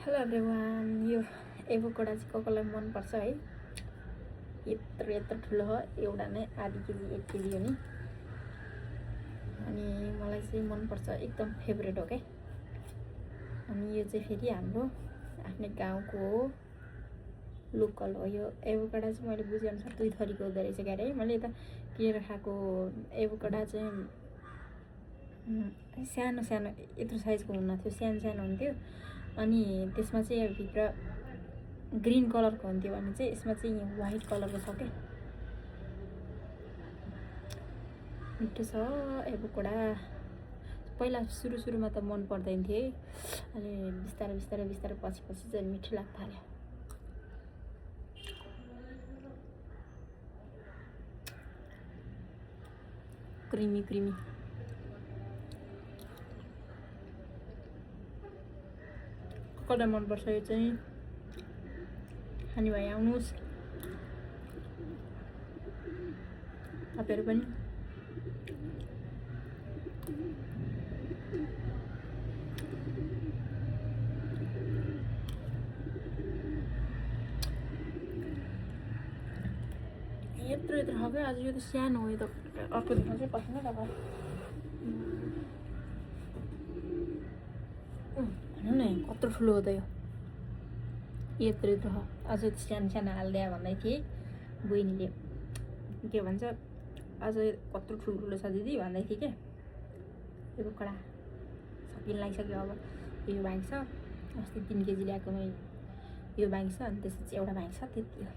Hello everyone, यो avocado चाहिँ कसलाई मनपर्छ है। यत्रो यत्रो ठुलो हो, एउटा नै आधी केजी 1 केजी हो नि। अनि मलाई चाहिँ मनपर्छ, एकदम फेभरेट हो क्या। अनि यो चाहिँ फेरि हाम्रो आफ्नै गाउँको हो, लोकल हो। यो एभोकाडो चाहिँ मैले बुझेअनुसार 2 थरीको हुँदो रहेछ क्यारे है। मैले यता किनेर खाएको एभोकाडो चाहिँ सानो सानो यत्रो साइजको हुन्न थियो, सानो सानो हुन्थ्यो। अनि त्यसमा चाहिँ भित्र ग्रीन कलरको हुन्थ्यो भने चाहिँ यसमा चाहिँ व्हाइट कलरको छ क्या। मिठो छ एभोकाडो। पहिला सुरुमा त मन पर्दैन थियो है, अनि बिस्तारै पछि चाहिँ मिठो लाग्न थाल्यो। क्रिमी कसलाई मनपर्छ यो चाहिँ खाने भए आउनुहोस्, तपाईँहरू पनि। यत्रो हो क्या। आज यो त सानो हो, यो त अर्को दिन चाहिँ पस्नु तपाईँ भन्नु न कत्रो ठुलो हो त यो। यत्रो हो, अझै सानो हालिदिया भन्दै थिएँ बहिनीले। के भन्छ, अझै कत्रो ठुलो छ दिदी भन्दै थिएँ क्या। एभोकाडो सकिन लागिसक्यो। अब यो बाँकी छ, अस्ति 3 केजी ल्याएकोमा यो बाँकी छ, अनि त्यसपछि एउटा बाँकी छ, त्यति हो।